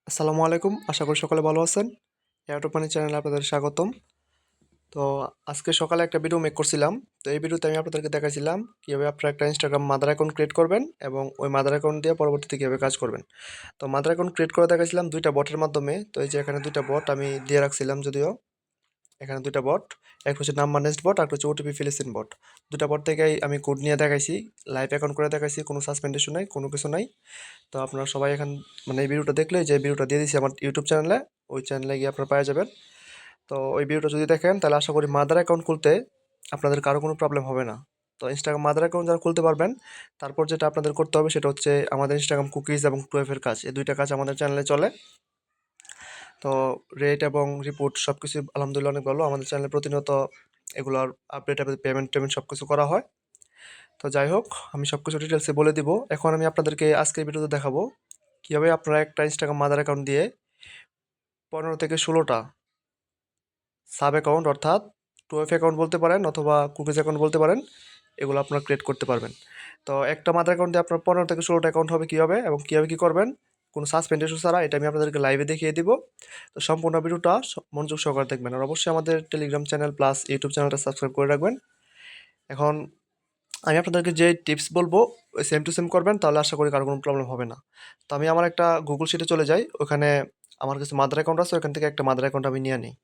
আসসালামু আলাইকুম। আশা করি সকলে ভালো আছেন। এয়ারটপ মানি চ্যানেলে আপনাদের স্বাগতম। তো আজকে সকালে একটা ভিডিও মেক করছিলাম। তো এই ভিডিওতে আমি আপনাদেরকে দেখাইছিলাম কিভাবে আপনারা একটা ইনস্টাগ্রাম মাদার অ্যাকাউন্ট ক্রিয়েট করবেন এবং ওই মাদার অ্যাকাউন্ট দিয়ে পরবর্তীতে কিভাবে কাজ করবেন। তো মাদার অ্যাকাউন্ট ক্রিয়েট করে দেখাইছিলাম ২টা বটের মাধ্যমে। তো এই যে এখানে ২টা বট আমি দিয়ে রাখছিলাম যদিও। এখানে ২টা বট। একটা হচ্ছে নাম্বার নেস্ট বট, আরেকটা হচ্ছে ওটিপি ফিলিসিন বট। ২টা বট থেকেই আমি কোড নিয়ে দেখাইছি। লাইভ অ্যাকাউন্ট করে দেখাইছি। কোনো সাসপেন্ডেশন নাই, কোনো কিছু নাই। তো আপনারা সবাই এখন মানে এই ভিডিওটা দেখলে যে ভিডিওটা দিয়ে দিয়েছি আমার ইউটিউব চ্যানেলে, ওই চ্যানেলে গিয়ে আপনারা পেয়ে যাবেন। তো ওই ভিডিওটা যদি দেখেন তাহলে আশা করি মাদার অ্যাকাউন্ট খুলতে আপনাদের কারো কোনো প্রবলেম হবে না। তো ইনস্টাগ্রাম মাদার অ্যাকাউন্ট যারা খুলতে পারবেন, তারপর যেটা আপনাদের করতে হবে সেটা হচ্ছে আমাদের ইনস্টাগ্রাম কুকিজ এবং 12 এর কাজ, এই দুইটা কাজ আমাদের চ্যানেলে চলে। তো রেট এবং রিপোর্ট সব কিছু আলহামদুলিল্লাহ অনেক ভালো। আমাদের চ্যানেলে প্রতিনিয়ত এগুলোর আপডেট পেমেন্ট টেমেন্ট সব কিছু করা হয়। তো যাই হোক, আমি সব কিছু ডিটেলসে বলে দিব। এখন আমি আপনাদেরকে আজকের ভিডিওতে দেখাবো কীভাবে আপনারা একটা ইনস্টাগ্রাম মাদার অ্যাকাউন্ট দিয়ে 15 থেকে 16টা সাব অ্যাকাউন্ট অর্থাৎ 12 অ্যাকাউন্ট বলতে পারেন অথবা কুকিজ অ্যাকাউন্ট বলতে পারেন, এগুলো আপনারা ক্রিয়েট করতে পারবেন। তো একটা মাদার অ্যাকাউন্ট দিয়ে আপনার 15 থেকে 16টা অ্যাকাউন্ট হবে কীভাবে এবং কীভাবে কী করবেন কোনো সাসপেন্ড ইস্যু ছাড়া, এটা আমি আপনাদেরকে লাইভে দেখিয়ে দিব। তো সম্পূর্ণ ভিডিওটা মনোযোগ সহকারে দেখবেন আর অবশ্যই আমাদের টেলিগ্রাম চ্যানেল প্লাস ইউটিউব চ্যানেলটা সাবস্ক্রাইব করে রাখবেন। এখন আমি আপনাদেরকে যে টিপস বলবো ওই সেম টু সেম করবেন, তাহলে আশা করি কারো কোনো প্রবলেম হবে না। তো আমি আমার একটা গুগল শিটে চলে যাই, ওখানে আমার কাছে মাদার অ্যাকাউন্ট আছে, ওখান থেকে একটা মাদার অ্যাকাউন্ট আমি নিয়ে নিই।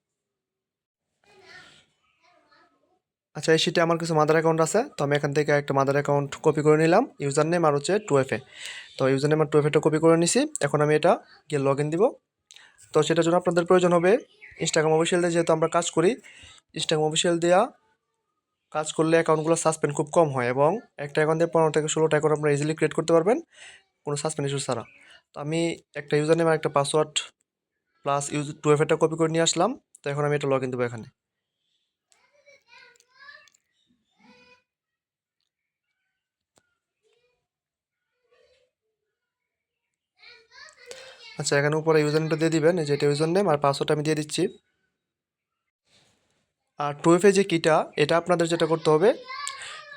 আচ্ছা, এই শিটে আমার কিছু মাদার অ্যাকাউন্ট আছে। তো আমি এখান থেকে একটা মাদার অ্যাকাউন্ট কপি করে নিলাম, ইউজার নেম আর হচ্ছে 2FA। তো ইউজার নেম আর 2FAটা কপি করে নিছি। এখন আমি এটা গিয়ে লগ ইন দিব। তো সেটার জন্য আপনাদের প্রয়োজন হবে ইনস্টাগ্রাম অফিসিয়াল দিয়ে, যেহেতু আমরা কাজ করি ইনস্টাগ্রাম অফিসিয়াল দেওয়া কাজ করলে অ্যাকাউন্টগুলো সাসপেন্ড খুব কম হয় এবং একটা অ্যাকাউন্ট দিয়ে 15 থেকে 16টা অ্যাকাউন্ট আপনারা ইজিলি ক্রিয়েট করতে পারবেন কোনো সাসপেন্ড ইস্যু ছাড়া। তো আমি একটা ইউজার নেম আর একটা পাসওয়ার্ড প্লাস 2FAটা কপি করে নিয়ে আসলাম। তো এখন আমি এটা লগ ইন দেবো এখানে। আচ্ছা, এখানে উপরে ইউজার নেমটা দিয়ে দিবেন, এই যে এটা ইউজার নেম আর পাসওয়ার্ডটা আমি দিয়ে দিচ্ছি। আর 2FA যে কিটা, এটা আপনাদের যেটা করতে হবে,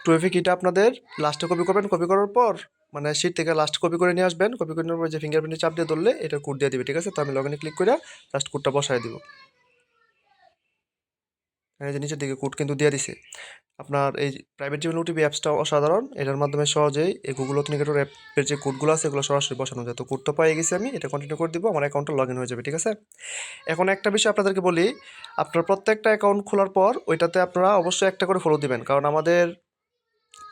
2FA কিটা আপনাদের লাস্টে কপি করবেন, কপি করার পর মানে শিট থেকে লাস্ট কপি করে নিয়ে আসবেন, কপি করে নেওয়ার পর যে ফিঙ্গারপ্রিন্টে চাপ দিয়ে ধরলে এটা কোড দিয়ে দিবে, ঠিক আছে? তো আমি লগ ইনে ক্লিক করে লাস্ট কোডটা বসায় দিব। এই যে নিচের দিকে কোড কিন্তু দিয়ে দিছে। আপনার এই প্রাইভেট জিমেল ওটিপি অ্যাপসটা অসাধারণ, এটার মাধ্যমে সহজেই এই গুগল অথেন্টিকেটর অ্যাপের যে কোডগুলো আছে এগুলো সরাসরি বসানো যায়। তো কোড তো পেয়ে গেছি আমি, এটা কন্টিনিউ করে দিব, আমার অ্যাকাউন্টটা লগ ইন হয়ে যাবে, ঠিক আছে? এখন একটা বিষয় আপনাদেরকে বলি, আপনার প্রত্যেকটা অ্যাকাউন্ট খোলার পর ওইটাতে আপনারা অবশ্যই একটা করে ফলো দিবেন, কারণ আমাদের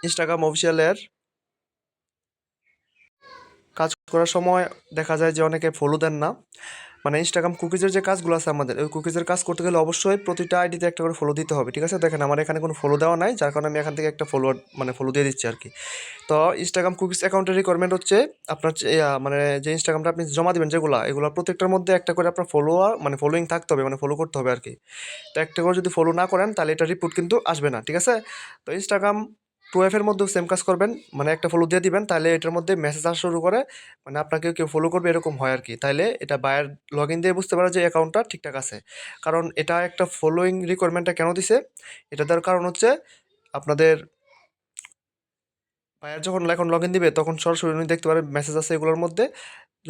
ইনস্টাগ্রাম অফিসিয়ালের কাজ করার সময় দেখা যায় যে অনেকে ফলো দেন না। মানে ইনস্টাগ্রাম কুকিজের যে কাজগুলো আছে আমাদের, ওই কুকিজের কাজ করতে গেলে অবশ্যই প্রতিটা আইডিতে একটা করে ফলো দিতে হবে, ঠিক আছে? দেখেন আমার এখানে কোনো ফলো দেওয়া নাই, যার কারণে আমি এখান থেকে একটা মানে ফলো দিয়ে দিচ্ছি আর কি। তো ইনস্টাগ্রাম কুকিজ অ্যাকাউন্টের রিকোয়ারমেন্ট হচ্ছে আপনার মানে যে ইনস্টাগ্রামটা আপনি জমা দিবেন যেগুলো, এগুলো প্রত্যেকটার মধ্যে একটা করে আপনার মানে ফলোইং থাকতে হবে, মানে ফলো করতে হবে আর কি। তো একটা করে যদি ফলো না করেন তাহলে এটা রিপোর্ট কিন্তু আসবে না, ঠিক আছে? তো ইনস্টাগ্রাম 2F-এর মধ্যেও সেম কাজ করবেন, মানে একটা ফলো দিয়ে দিবেন, তাহলে এটার মধ্যে মেসেজ আসা শুরু করে, মানে আপনাকে কেউ ফলো করবে এরকম হয় আর কি। তাইলে এটা বায়ার লগ ইন দিয়ে বুঝতে পারে যে অ্যাকাউন্টটা ঠিকঠাক আছে। কারণ এটা একটা ফলোইং রিকোয়ারমেন্টটা কেন দিছে, এটা দেওয়ার কারণ হচ্ছে আপনাদের বায়ার যখন এখন লগ ইন দিবে তখন সরাসরি উনি দেখতে পারে মেসেজ আছে এগুলোর মধ্যে।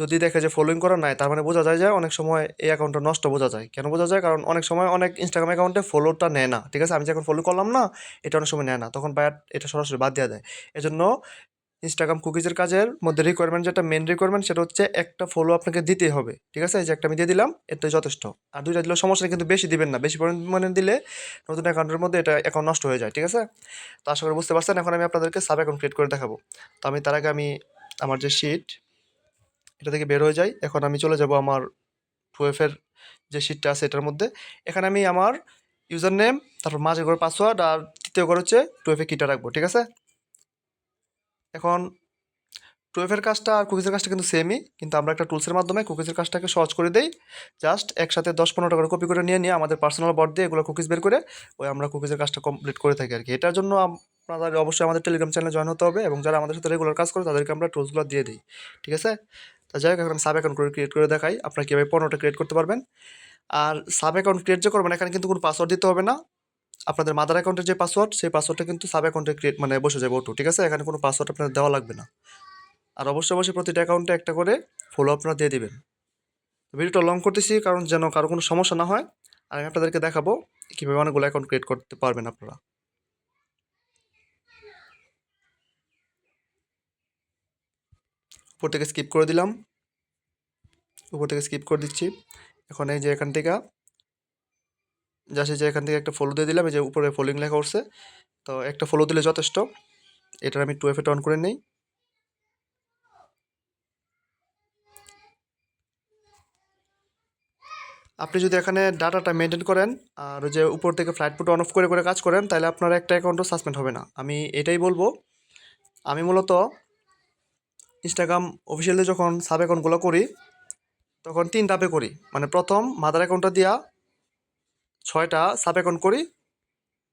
যদি দেখে যে ফলোইং করা নাই, তার মানে বোঝা যায় যে অনেক সময় এই অ্যাকাউন্টটা নষ্ট বোঝা যায়। কেন বোঝা যায়? কারণ অনেক সময় অনেক ইনস্টাগ্রাম অ্যাকাউন্টে ফলোটা নেয় না, ঠিক আছে? আমি যখন ফলো করলাম না, এটা অনেক সময় নেয় না, তখন বায়ার এটা সরাসরি বাদ দেওয়া দেয়। এজন্য ইনস্টাগ্রাম কুকিজের কাজের মধ্যে রিকোয়ারমেন্ট যেটা মেন রিকোয়ারমেন্ট সেটা হচ্ছে একটা ফলো আপনাকে দিতেই হবে, ঠিক আছে? এই যে একটা আমি দিয়ে দিলাম, এটাই যথেষ্ট। আর 2টা দিলেও সমস্যা নেই, কিন্তু বেশি দিবেন না, বেশি পরিমাণে দিলে নতুন অ্যাকাউন্টের মধ্যে এটা অ্যাকাউন্ট নষ্ট হয়ে যায়, ঠিক আছে? তো আশা করি বুঝতে পারছেন। এখন আমি আপনাদেরকে সাব অ্যাকাউন্ট ক্রিয়েট করে দেখাবো। তো আমি তার আগে আমার যে শিট, এটা থেকে বের হয়ে যাই। এখন আমি চলে যাব আমার 2F-এর যে শিটটা আছে এটার মধ্যে। এখানে আমি আমার ইউজার নেম, তারপর মাঝের ঘরে পাসওয়ার্ড আর তৃতীয় ঘর হচ্ছে 2F-এ কিটা রাখবো, ঠিক আছে? এখন 2F-এর কাজটা আর কুকিজের কাজটা কিন্তু সেমই, কিন্তু আমরা একটা টুলসের মাধ্যমে কুকিজের কাজটাকে সহজ করে দেই। জাস্ট একসাথে 10-15টা করে কপি করে নিয়ে আমাদের পার্সোনাল বট দিয়ে এগুলো কুকিজ বের করে ওই আমরা কুকিজের কাজটা কমপ্লিট করে থাকি আর কি। এটার জন্য আপনাদের অবশ্যই আমাদের টেলিগ্রাম চ্যানেলে জয়েন হতে হবে এবং যারা আমাদের সাথে রেগুলার কাজ করে তাদেরকে আমরা টুলসগুলো দিয়ে দিই, ঠিক আছে? তো যাই হোক, এখন আমি সাব অ্যাকাউন্ট করে ক্রিয়েট করে দেখাই আপনারা কীভাবে 15টা ক্রিয়েট করতে পারবেন। আর সাব অ্যাকাউন্ট ক্রিয়েট যে করবেন এখানে কিন্তু কোনো পাসওয়ার্ড দিতে হবে না। আপনাদের মাদার অ্যাকাউন্টের যে পাসওয়ার্ড সেই পাসওয়ার্ডটা কিন্তু সাব অ্যাকাউন্টে ক্রিয়েট মানে বসে যাবে অটো, ঠিক আছে? এখানে কোনো পাসওয়ার্ড আপনাদের দেওয়া লাগবে না। আর অবশ্যই প্রতিটা অ্যাকাউন্টে একটা করে ফলো আপনারা দিয়ে দিবেন। ভিডিওটা লং করতেছি কারণ যেন কারো কোনো সমস্যা না হয়। আর আমি আপনাদেরকে দেখাবো কীভাবে অনেকগুলো অ্যাকাউন্ট ক্রিয়েট করতে পারবেন আপনারা। উপর থেকে স্কিপ করে দিলাম, উপর থেকে স্কিপ করে দিচ্ছি। এখন এই যে এখান থেকে জাস্ট যে এখান থেকে একটা ফলো দিয়ে দিলাম, এই যে উপরে ফলোইং লেখা উঠছে, তো একটা ফলো দিলে যথেষ্ট। এটার আমি 2FA অন করে নেই। আপনি যদি এখানে ডাটাটা মেনটেন করেন আর ওই যে উপর থেকে ফ্লাইট মোড অন অফ করে করে কাজ করেন, তাহলে আপনার একটা অ্যাকাউন্টও সাসপেন্ড হবে না। আমি এটাই বলবো। আমি মূলত ইনস্টাগ্রাম অফিসিয়ালি যখন সাব অ্যাকাউন্টগুলো করি তখন 3 ধাপে করি। মানে প্রথম মাদার অ্যাকাউন্টটা দিয়া 6টা সাব অ্যাকাউন্ট করি,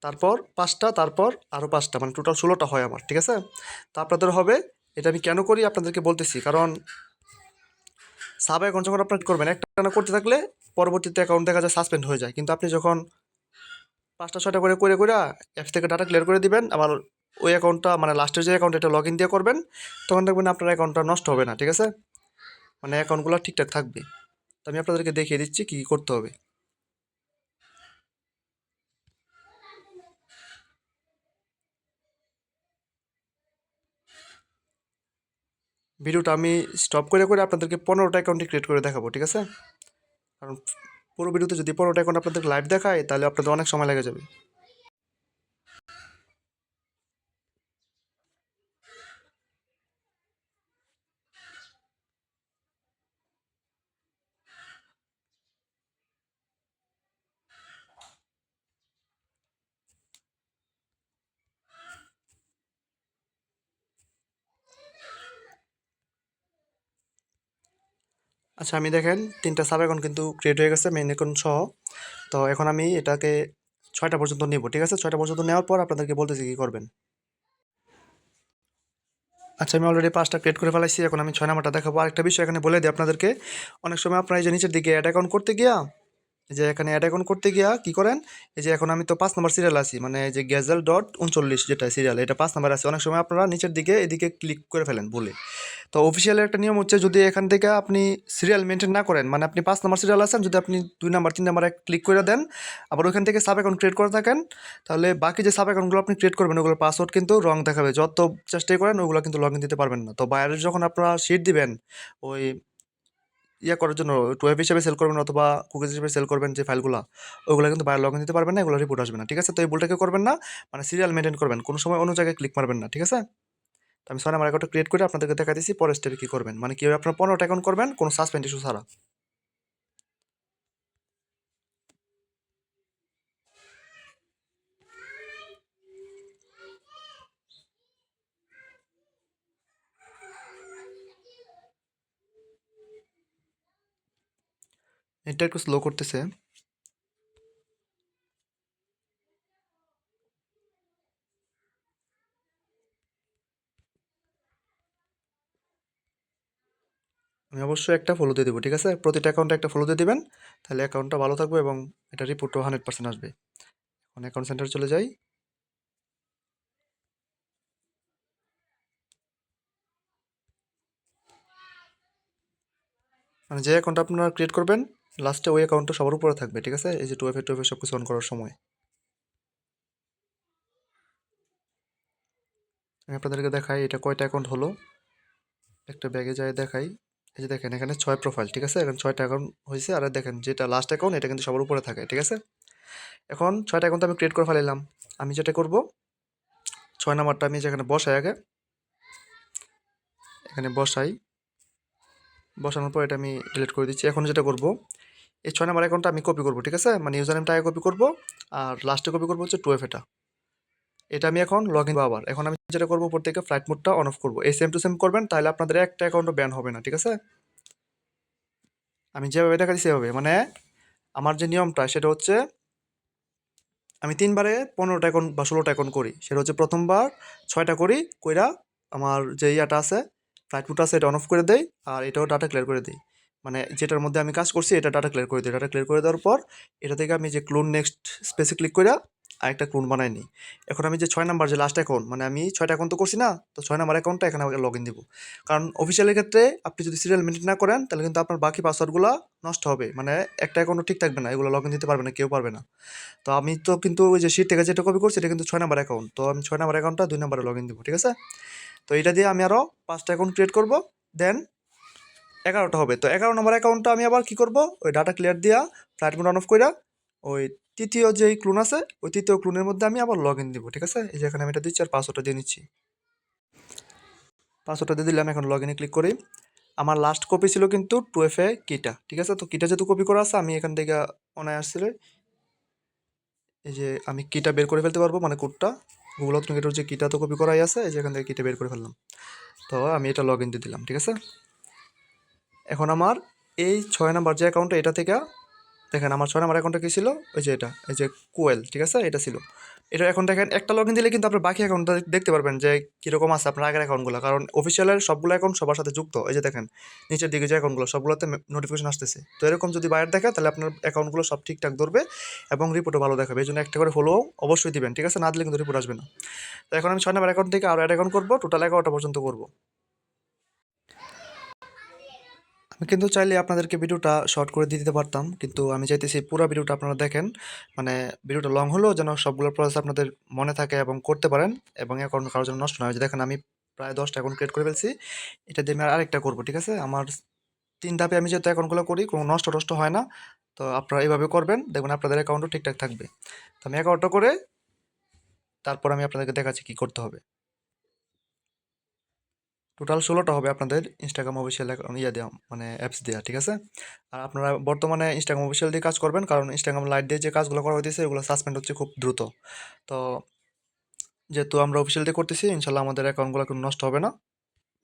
তারপর 5টা, তারপর আরও 5টা, মানে টোটাল 16টা হয় আমার, ঠিক আছে? তো আপনাদের হবে। এটা আমি কেন করি আপনাদেরকে বলতেছি, কারণ সাব অ্যাকাউন্ট যখন আপনার করবেন একটা না করতে থাকলে পরবর্তীতে অ্যাকাউন্ট দেখা যায় সাসপেন্ড হয়ে যায়। কিন্তু আপনি যখন 5টা 6টা করে করে করে অ্যাপস থেকে ডাটা ক্লিয়ার করে দিবেন, আবার ওই অ্যাকাউন্টটা মানে লাস্টের যে অ্যাকাউন্ট এটা লগ ইন দিয়ে করবেন, তখন দেখবেন আপনার অ্যাকাউন্টটা নষ্ট হবে না, ঠিক আছে? মানে অ্যাকাউন্টগুলো ঠিকঠাক থাকবে। তো আমি আপনাদেরকে দেখিয়ে দিচ্ছি কী কী করতে হবে। ভিডিওটা আমি স্টপ করে করে আপনাদেরকে 15টা অ্যাকাউন্টই ক্রিয়েট করে দেখাবো, ঠিক আছে? কারণ পুরো ভিডিওতে যদি 15টা অ্যাকাউন্ট আপনাদের লাইভ দেখায় তাহলে আপনাদের অনেক সময় লেগে যাবে। আচ্ছা, আমি দেখেন 3টা সাব অ্যাকাউন্ট কিন্তু ক্রিয়েট হয়ে গেছে মেইন অ্যাকাউন্ট সহ। তো এখন আমি এটাকে 6টা পর্যন্ত নেব, ঠিক আছে? 6টা পর্যন্ত নেওয়ার পর আপনাদেরকে বলতেছি কী করবেন। আচ্ছা, আমি অলরেডি 5টা ক্রিয়েট করে ফেলাইছি। এখন আমি 6 নাম্বারটা দেখাবো। আরেকটা বিষয় এখানে বলে দিই আপনাদেরকে, অনেক সময় আপনারা এই যে নিচের দিকে অ্যাড অ্যাকাউন্ট করতে গিয়া, এই যে এখানে অ্যাড অ্যাকাউন্ট করতে গিয়া কী করেন, এই যে এখন আমি তো 5 নাম্বার সিরিয়াল আছি, মানে এই যে গ্যাজেল.39 যেটা সিরিয়াল, এটা 5 নাম্বার আছে। অনেক সময় আপনারা নিচের দিকে এদিকে ক্লিক করে ফেলেন ভুলে। তো অফিসিয়াল একটা নিয়ম হচ্ছে, যদি এখান থেকে আপনি সিরিয়াল মেনটেন না করেন, মানে আপনি 5 নাম্বার সিরিয়াল আছেন, যদি আপনি 2 নাম্বার 3 নাম্বারে ক্লিক করে দেন, আবার ওইখান থেকে সাব অ্যাকাউন্ট ক্রিয়েট করে থাকেন, তাহলে বাকি যে সাব অ্যাকাউন্টগুলো আপনি ক্রিয়েট করবেন ওগুলোর পাসওয়ার্ড কিন্তু রং দেখাবে। যত চেষ্টাই করেন ওগুলো কিন্তু লগ ইন দিতে পারবেন না। তো বাইরের যখন আপনারা শিট দিবেন ওই করার জন্য, ওয়েব হিসেবে সেল করবেন অথবা কুকিজ হিসেবে সেল করবেন যে ফাইলগুলো, ওগুলো কিন্তু বাইরে লগ ইন দিতে পারবেন না, এগুলো রিপোর্ট আসবে না, ঠিক আছে? তো এই ভুলটা কেউ করবেন না। মানে সিরিয়াল মেনটেন করবেন, কোনো সময় অন্য জায়গায় ক্লিক মারবেন না, ঠিক আছে? তো আমি 6 নাম্বার অ্যাকাউন্টটা ক্রিয়েট করে আপনাদেরকে দেখা দিচ্ছি পরের স্টেপে কী করবেন, মানে কীভাবে আপনারা 15টা অ্যাকাউন্ট করবেন কোনো সাসপেন্ড ইস্যু ছাড়া। এটা একটু স্লো করতেছে। আমি অবশ্যই একটা ফলো দিয়ে দেবো, ঠিক আছে? প্রতিটা অ্যাকাউন্টে একটা ফলো দিয়ে দিবেন, তাহলে অ্যাকাউন্টটা ভালো থাকবে এবং এটা রিপোর্টও 100% আসবে। এখন অ্যাকাউন্ট সেন্টার চলে যাই। মানে যে অ্যাকাউন্টটা আপনারা ক্রিয়েট করবেন লাস্টে ওই অ্যাকাউন্টটা সবার উপরে থাকবে, ঠিক আছে? এই যে 2FA 2FA সব কিছু অন করার সময়। আমি আপনাদেরকে দেখাই এটা কয়টা অ্যাকাউন্ট হলো। একটা ব্যাগে যায় দেখাই। এই যে দেখেন এখানে 6 প্রোফাইল, ঠিক আছে? এখানে 6টা অ্যাকাউন্ট হয়েছে। আর দেখেন যেটা লাস্ট অ্যাকাউন্ট এটা কিন্তু সবার উপরে থাকে, ঠিক আছে? এখন 6টা অ্যাকাউন্ট আমি ক্রিয়েট করে ফেলাইলাম। আমি যেটা করব, 6 নাম্বারটা আমি যেখানে বসাই আগে, এখানে বসাই। বসানোর পর এটা আমি ডিলিট করে দিচ্ছি। এখন যেটা করব, এই 6 নাম্বার অ্যাকাউন্টটা আমি কপি করব, ঠিক আছে? মানে ইউজার নেমটা আগে কপি করব আর লাস্টে কপি করব হচ্ছে 2FA। এটা আমি এখন লগ ইন আবার। এখন আমি যেটা করব, উপর থেকে ফ্লাইট মোডটা অন অফ করব। এই সেম টু সেম করবেন, তাহলে আপনাদের একটা অ্যাকাউন্টও ব্যান হবে না, ঠিক আছে? আমি যেভাবে দেখাচ্ছি সেভাবে। মানে আমার যে নিয়মটা সেটা হচ্ছে, আমি 3বারে 15টা অ্যাকাউন্ট বা 16টা অ্যাকাউন্ট করি। সেটা হচ্ছে প্রথমবার 6টা করি, কইরা আমার যে ইয়াটা আছে ফ্লাইট মোডটা আছে এটা অন অফ করে দেই, আর এটাও ডাটা ক্লিয়ার করে দিই। মানে যেটার মধ্যে আমি কাজ করছি এটা ডাটা ক্লিয়ার করে দিই। ডাটা ক্লিয়ার করে দেওয়ার পর এটা থেকে আমি যে ক্লোন নেক্সট স্পেসে ক্লিক কইরা আর একটা ক্লোন বানাই নিই। এখন আমি যে 6 নাম্বার যে লাস্ট অ্যাকাউন্ট, মানে আমি 6টা অ্যাকাউন্ট তো করছি না, তো 6 নাম্বার অ্যাকাউন্টটা এখানে আমাকে লগ ইন দিব। কারণ অফিসিয়ালের ক্ষেত্রে আপনি যদি সিরিয়াল মেনটেন না করেন তাহলে কিন্তু আপনার বাকি পাসওয়ার্ডগুলো নষ্ট হবে, মানে একটা অ্যাকাউন্টও ঠিক থাকবে না, এগুলো লগ ইন দিতে পারবে না, কেউ পারবে না। তো আমি তো কিন্তু ওই যে শিট থেকে যেটা কপি করছি এটা কিন্তু 6 নাম্বার অ্যাকাউন্ট, তো আমি 6 নাম্বার অ্যাকাউন্টটা 2 নাম্বারে লগ ইন দিব, ঠিক আছে? তো এটা দিয়ে আমি আরও 5টা অ্যাকাউন্ট ক্রিয়েট করব, দেন 11টা হবে। তো 11 নম্বর অ্যাকাউন্টটা আমি আবার কি করব, ওই ডাটা ক্লিয়ার দিয়া ফ্লাইট মোড অন অফ কইরা ওই তৃতীয় যেই ক্লোন আছে ওই তৃতীয় ক্লোনের মধ্যে আমি আবার লগ ইন দিব, ঠিক আছে? এই যে এখানে আমি এটা দিচ্ছি আর পাসওয়ার্ডটা দিয়ে নিচ্ছি। পাসওয়ার্ডটা দিয়ে দিলাম, এখন লগ ইনে ক্লিক করি। আমার লাস্ট কপি ছিল কিন্তু 2FA কিটা, ঠিক আছে? তো কিটা যেহেতু কপি করা আছে আমি এখান থেকে অনায়াসে এই যে আমি কিটা বের করে ফেলতে পারবো, মানে কোডটা গুগল অথেন্টিকেটর যে কিটা তো কপি করাই আছে, এই যে এখান থেকে কিটা বের করে ফেললাম। তো আমি এটা লগ ইন দিয়ে দিলাম, ঠিক আছে? এখন আমার এই 6 নাম্বার যে অ্যাকাউন্টটা এটা থেকে দেখেন আমার 6 নাম্বার অ্যাকাউন্টটা কী ছিল, ওই যে এটা, এই যে কোয়েল, ঠিক আছে? এটা ছিল। এটা এখন দেখেন একটা লগ ইন দিলে কিন্তু আপনার বাকি অ্যাকাউন্টটা দেখতে পারবেন যে কীরকম আছে আপনার আগের অ্যাকাউন্টগুলো, কারণ অফিসিয়ালের সবগুলো অ্যাকাউন্ট সবার সাথে যুক্ত। এই যে দেখেন নিচের দিকে যে অ্যাকাউন্টগুলো সবগুলোতে নোটিফিকেশন আসতেছে। তো এরকম যদি বাইরে দেখে তাহলে আপনার অ্যাকাউন্টগুলো সব ঠিকঠাক ধরবে এবং রিপোর্টও ভালো দেখাবে। এই জন্য একটা করে ফলো অবশ্যই দিবেন, ঠিক আছে? না দিলে কিন্তু রিপোর্ট আসবে না। তো এখন আমি 6 নাম্বার অ্যাকাউন্ট থেকে আরও অ্যাড অ্যাকাউন্ট করবো, টোটাল 11টা পর্যন্ত করবো। আমি কিন্তু চাইলে আপনাদেরকে ভিডিওটা শর্ট করে দিয়ে দিতে পারতাম, কিন্তু আমি চাইতেছি পুরো ভিডিওটা আপনারা দেখেন, মানে ভিডিওটা লং হলেও যেন সবগুলো প্রসেস আপনাদের মনে থাকে এবং করতে পারেন, এবং অ্যাকাউন্ট কারোর জন্য নষ্ট না হয়। যে দেখেন আমি প্রায় 10টা অ্যাকাউন্ট ক্রিয়েট করে ফেলছি, এটা দিয়ে আমি আরেকটা করবো, ঠিক আছে? আমার 3 ধাপে আমি যেহেতু অ্যাকাউন্টগুলো করি কোনো নষ্ট টষ্ট হয় না। তো আপনারা এইভাবে করবেন, দেখবেন আপনাদের অ্যাকাউন্টও ঠিকঠাক থাকবে। তো আমি অ্যাকাউন্টটা করে তারপর আমি আপনাদেরকে দেখাচ্ছি কী করতে হবে। টোটাল 16টা হবে আপনাদের ইনস্টাগ্রাম অফিসিয়াল অ্যাকাউন্ট দেওয়া, মানে অ্যাপস দেওয়া, ঠিক আছে? আর আপনারা বর্তমানে ইনস্টাগ্রাম অফিসিয়াল দিয়ে কাজ করবেন, কারণ ইনস্টাগ্রাম লাইট দিয়ে যে কাজগুলো করা হইতেছে এগুলো সাসপেন্ড হচ্ছে খুব দ্রুত। তো যেহেতু আমরা অফিসিয়াল দিয়ে করতেছি, ইনশাল্লাহ আমাদের অ্যাকাউন্টগুলো কোনো নষ্ট হবে না।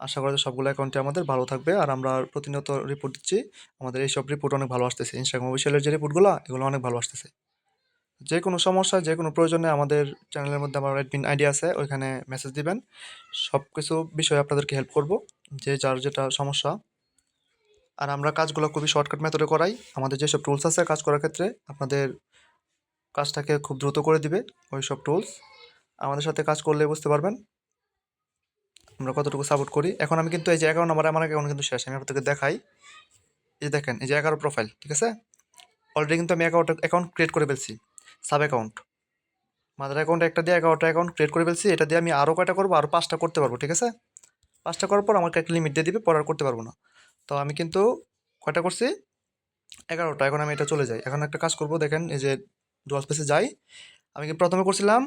আশা করা যায় সবগুলো অ্যাকাউন্টে আমাদের ভালো থাকবে, আর আমরা প্রতিনিয়ত রিপোর্ট দিচ্ছি। আমাদের এইসব রিপোর্ট অনেক ভালো আসতেছে, ইনস্টাগ্রাম অফিসিয়ালের যে রিপোর্টগুলো এগুলো অনেক ভালো আসতেছে। যে কোনো সমস্যা যে কোনো প্রয়োজনে আমাদের চ্যানেলের মধ্যে আমার অ্যাডমিন আইডি আছে, ওইখানে মেসেজ দিবেন। সব কিছু বিষয়ে আপনাদেরকে হেল্প করব, যে যার যেটা সমস্যা। আর আমরা কাজগুলো খুবই শর্টকাট মেথডে করাই। আমাদের যেসব টুলস আছে কাজ করার ক্ষেত্রে আপনাদের কাজটাকে খুব দ্রুত করে দিবে ওই সব টুলস। আমাদের সাথে কাজ করলে বুঝতে পারবেন আমরা কতটুকু সাপোর্ট করি। এখন আমি কিন্তু এই যে 11 নম্বরে আমার অ্যাকাউন্ট কিন্তু শেষ, আমি আপনাদেরকে দেখাই। এই যে দেখেন এই যে 11 প্রোফাইল, ঠিক আছে? অলরেডি কিন্তু আমি অ্যাকাউন্ট ক্রিয়েট করে ফেলছি, সাব অ্যাকাউন্ট। মাদার অ্যাকাউন্ট একটা দিয়ে 11টা অ্যাকাউন্ট ক্রিয়েট করে ফেলছি। এটা দিয়ে আমি আরও কয়টা করবো, আরও 5টা করতে পারবো, ঠিক আছে? 5টা করার পর আমাকে একটা লিমিট দিয়ে দিবে, পর আর করতে পারবো না। তো আমি কিন্তু কয়টা করছি, 11টা। এখন আমি এটা চলে যাই, এখন একটা কাজ করব। দেখেন এই যে ডুয়াল স্পেসে যাই, আমি কি প্রথমে করছিলাম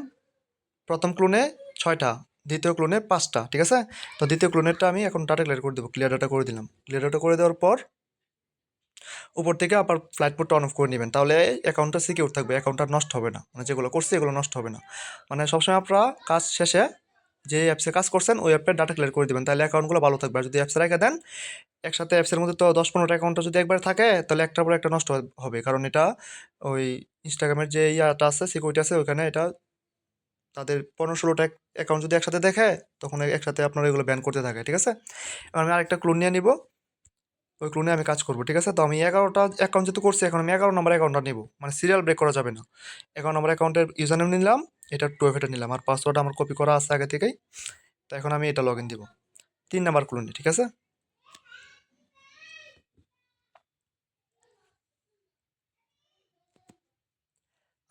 প্রথম ক্লোনে 6টা, দ্বিতীয় ক্লোনে 5টা, ঠিক আছে? তো দ্বিতীয় ক্লোনেরটা আমি এখন ডাটা ক্লিয়ার করে দেবো, ক্লিয়ার ডাটা করে দিলাম। ক্লিয়ার ডাটা করে দেওয়ার পর উপর থেকে আবার ফ্লাইট মোডটা অন অফ করে নেবেন, তাহলে অ্যাকাউন্টটা সিকিউর থাকবে, অ্যাকাউন্টটা নষ্ট হবে না, মানে যেগুলো করছি এগুলো নষ্ট হবে না। মানে সবসময় আপনারা কাজ শেষে যে অ্যাপসে কাজ করছেন ওই অ্যাপের ডাটা ক্লিয়ার করে দেবেন, তাহলে অ্যাকাউন্টগুলো ভালো থাকবে। আর যদি অ্যাপসে রেখে দেন একসাথে, অ্যাপসের মধ্যে তো 10-15টা অ্যাকাউন্টটা যদি একবার থাকে তাহলে একটার পর একটা নষ্ট হবে, কারণ এটা ওই ইনস্টাগ্রামের যে ইয়াটা আছে, সিকিউরিটি আছে, ওইখানে এটা তাদের 15-16টা অ্যাকাউন্ট যদি একসাথে দেখে তখন একসাথে আপনারা এগুলো ব্যান করতে থাকে, ঠিক আছে? এবার আমি আরেকটা ক্লোন নিয়ে নিব, ওই ক্লোনে আমি কাজ করবো, ঠিক আছে? তো আমি 11টা অ্যাকাউন্ট যেহেতু করছি, এখন আমি 11 নম্বর অ্যাকাউন্টটা নিব, মানে সিরিয়াল ব্রেক করা যাবে না। 11 নম্বর অ্যাকাউন্টের ইউজার নেম নিলাম, এটা 2FA নিলাম, আর পাসওয়ার্ড আমার কপি করা আছে আগে থেকেই। তো এখন আমি এটা লগ ইন দিব 3 নাম্বার ক্লোনে, ঠিক আছে?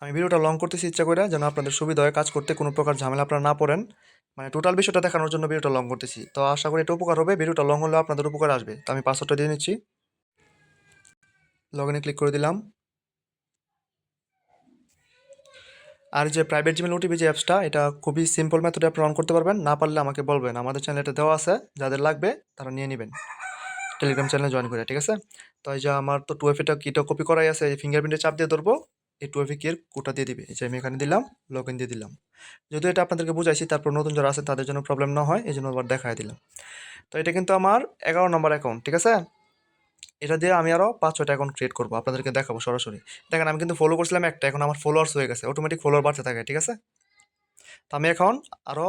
আমি ভিডিওটা লং করতেছি ইচ্ছা করে, যেন আপনাদের সুবিধা হয় কাজ করতে, কোনো প্রকার ঝামেলা আপনারা না পড়েন, মানে টোটাল বিষয়টা দেখানোর জন্য ভিডিওটা লং করতেছি। তো আশা করি এটা উপকার হবে, ভিডিওটা লং হলেও আপনাদের উপকার আসবে। তো আমি পাসওয়ার্ডটা দিয়ে নিচ্ছি, লগ ইনে ক্লিক করে দিলাম। আর যে প্রাইভেট জিমেল ওটিপি যে অ্যাপসটা, এটা খুবই সিম্পল মেথডে আপনি অন করতে পারবেন, না পারলে আমাকে বলবেন, আমাদের চ্যানেলে এটা দেওয়া আছে, যাদের লাগবে তারা নিয়ে নেবেন টেলিগ্রাম চ্যানেলে জয়েন করে, ঠিক আছে? তো এই যে আমার তো 2FA কিটা কপি করাই আছে, এই ফিঙ্গারপ্রিন্টে চাপ দিয়ে ধরবো, এই 2FA কি এর কোডটা দিয়ে দিবে, এই যে আমি এখানে দিলাম, লগ ইন দিয়ে দিলাম। যেহেতু এটা আপনাদেরকে বুঝাইছি, তারপর নতুন যারা আছে তাদের জন্য প্রবলেম না হয় এই জন্য আবার দেখাই দিলাম। তো এটা কিন্তু আমার 11 নম্বর অ্যাকাউন্ট, ঠিক আছে? এটা দিয়ে আমি আরও 5-6টা অ্যাকাউন্ট ক্রিয়েট করবো, আপনাদেরকে দেখাবো সরাসরি। দেখেন আমি কিন্তু ফলো করছিলাম একটা, এখন আমার ফলোয়ার্স হয়ে গেছে, অটোমেটিক ফলোয়ার বাড়তে থাকে, ঠিক আছে? তো আমি এখন আরও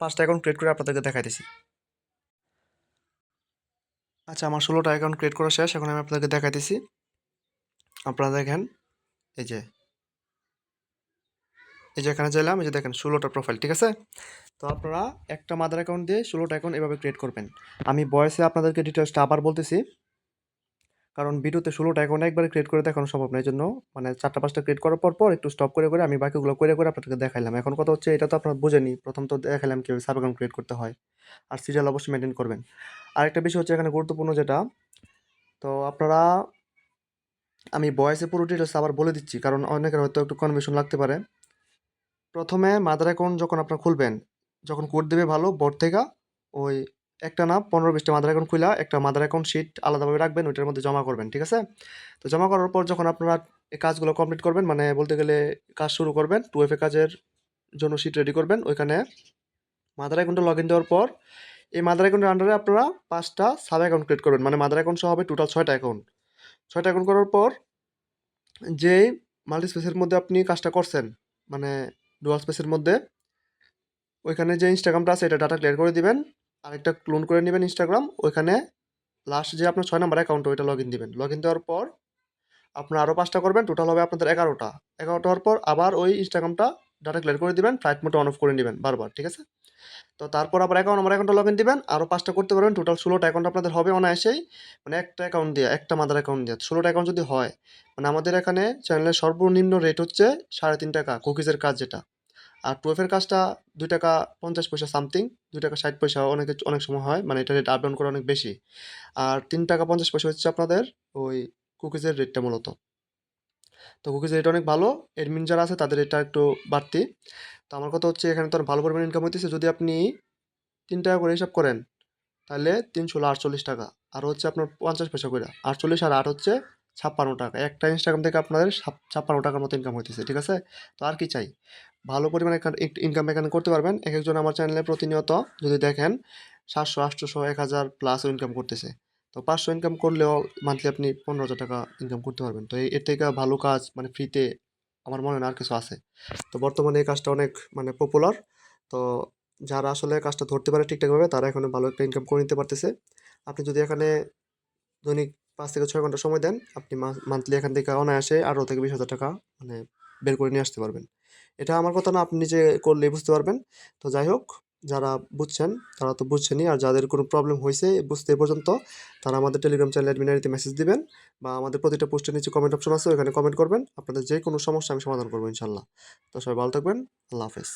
5টা অ্যাকাউন্ট ক্রিয়েট করে আপনাদেরকে দেখাইতেছি। আচ্ছা, আমার 16টা অ্যাকাউন্ট ক্রিয়েট করা শেষ, এখন আমি আপনাদেরকে দেখাইতেছি। আপনারা দেখেন এই যে এই যে এখানে চাইলাম, এই যে দেখেন 16টা প্রোফাইল, ঠিক আছে? তো আপনারা একটা মাদার অ্যাকাউন্ট দিয়ে 16টা অ্যাকাউন্ট এভাবে ক্রিয়েট করবেন। আমি ভয়েসে আপনাদেরকে ডিটেলসটা আবার বলতেছি, কারণ ভিডিওতে 16টা অ্যাকাউন্ট একবারে ক্রিয়েট করে দেখানো সম্ভব না। এই জন্য মানে 4টা 5টা ক্রিয়েট করার পর একটু স্টপ করে আমি বাকিগুলো করে আপনাদেরকে দেখাইলাম। এখন কথা হচ্ছে, এটা তো আপনারা বুঝেনি, প্রথম তো দেখাইলাম কীভাবে সাব অ্যাকাউন্ট ক্রিয়েট করতে হয়, আর সিরিয়াল অবশ্যই মেনটেন করবেন। আরেকটা বিষয় হচ্ছে এখানে গুরুত্বপূর্ণ যেটা, তো আপনারা, আমি ভয়েসে পুরো ডিটেলস আবার বলে দিচ্ছি, কারণ অনেকের হয়তো একটু কনফিউশন লাগতে পারে। প্রথমে মাদার অ্যাকাউন্ট যখন আপনারা খুলবেন, যখন কোড দেবে ভালো বোর্ড থেকে, ওই একটা না 15-20টা মাদার অ্যাকাউন্ট খুলা একটা মাদার অ্যাকাউন্ট শিট আলাদাভাবে রাখবেন, ওইটার মধ্যে জমা করবেন, ঠিক আছে? তো জমা করার পর যখন আপনারা এই কাজগুলো কমপ্লিট করবেন, মানে বলতে গেলে কাজ শুরু করবেন, 2FA কাজের জন্য শিট রেডি করবেন, ওইখানে মাদার অ্যাকাউন্টে লগ ইন দেওয়ার পর এই মাদার অ্যাকাউন্টের আন্ডারে আপনারা 5টা সাব অ্যাকাউন্ট ক্রিয়েট করবেন, মানে মাদার অ্যাকাউন্ট সহ হবে টোটাল 6টা অ্যাকাউন্ট। 6টা অ্যাকাউন্ট করার পর যেই মাল্টি স্পেসের মধ্যে আপনি কাজটা করছেন, মানে ডুয়াল স্পেসের মধ্যে, ওইখানে যে ইনস্টাগ্রামটা আছে এটা ডাটা ক্লিয়ার করে দিবেন, আরেকটা ক্লোন করে নেবেন ইনস্টাগ্রাম, ওইখানে লাস্ট যে আপনার 6 নম্বর অ্যাকাউন্ট ওইটা লগ ইন দিবেন। লগ ইন দেওয়ার পর আপনার আরও 5টা করবেন, টোটাল হবে আপনাদের 11টা। 11টা হওয়ার পর আবার ওই ইনস্টাগ্রামটা ডাটা ক্লিয়ার করে দিবেন, ফ্লাইট মোডটা অন অফ করে নেবেন বারবার, ঠিক আছে? তো তারপর আবার আমার অ্যাকাউন্টটা লগ ইন দিবেন, আরও 5টা করতে পারবেন, টোটাল 16টা অ্যাকাউন্ট আপনাদের হবে অনায়াসেই। মানে একটা অ্যাকাউন্ট দিয়ে, একটা মাদার অ্যাকাউন্ট দিয়ে 16টা অ্যাকাউন্ট যদি হয়, মানে আমাদের এখানে চ্যানেলের সর্বনিম্ন রেট হচ্ছে 3.5 টাকা কুকিজের কাজ যেটা। আর 12 এর কাজটা 2 টাকা 50 পয়সা সামথিং, 2 টাকা 60 পয়সা অনেক সময় হয়, মানে এটা রেট আপ ডাউন করে অনেক বেশি। আর 3 টাকা 50 পয়সা হচ্ছে আপনাদের ওই কুকিজের রেটটা মূলত। তো কুকিজের রেট অনেক ভালো, এডমিন যারা আছে তাদের এটা একটু বাড়তি। তো আমার কথা হচ্ছে, এখানে তো ভালো পরিমাণ ইনকাম হইতেছে, যদি আপনি 3 টাকা করে হিসাব করেন, তাহলে 3 × 16 = 48 টাকা। আর হচ্ছে আপনার 50 পয়সা করে 48 আর 8 হচ্ছে 56 টাকা। একটা ইনস্টাগ্রাম থেকে আপনাদের 56 টাকার মতো ইনকাম হইতেছে, ঠিক আছে? তো আর কি চাই, ভালো পরিমাণে ইনকাম এখানে করতে পারবেন। এক একজন আমার চ্যানেলে প্রতিনিয়ত যদি দেখেন 700 800 1000 প্লাস ইনকাম করতেছে। তো 500 ইনকাম করলেও মান্থলি আপনি 15,000 টাকা ইনকাম করতে পারবেন। তো এর থেকে ভালো কাজ মানে ফ্রিতে আমার মনে হয় না আর কিছু আছে। তো বর্তমানে এই কাজটা অনেক মানে পপুলার। তো যারা আসলে কাজটা ধরতে পারে ঠিকঠাকভাবে, তারা এখানে ভালো একটা ইনকাম করে নিতে পারতেছে। আপনি যদি এখানে দৈনিক 5 থেকে 6 ঘন্টা সময় দেন, আপনি মান্থলি এখান থেকে অনায়াসে 18 থেকে 20 হাজার টাকা মানে বের করে নিয়ে আসতে পারবেন। এটা আমার কথা না, আপনি নিজে করলেই বুঝতে পারবেন। তো যাই হোক, যারা বুঝছেন তারা তো বুঝছেনই, আর যাদের কোনো প্রবলেম হয়েছে বুঝতে এ পর্যন্ত, তারা আমাদের টেলিগ্রাম চ্যানেল অ্যাডমিন আইডিতে মেসেজ দিবেন, বা আমাদের প্রতিটা পোস্টের নিচে কমেন্ট অপশন আছে, ওখানে কমেন্ট করবেন। আপনাদের যে কোনো সমস্যা আমি সমাধান করবো ইনশাল্লাহ। তো সবাই ভালো থাকবেন। আল্লাহ হাফেজ।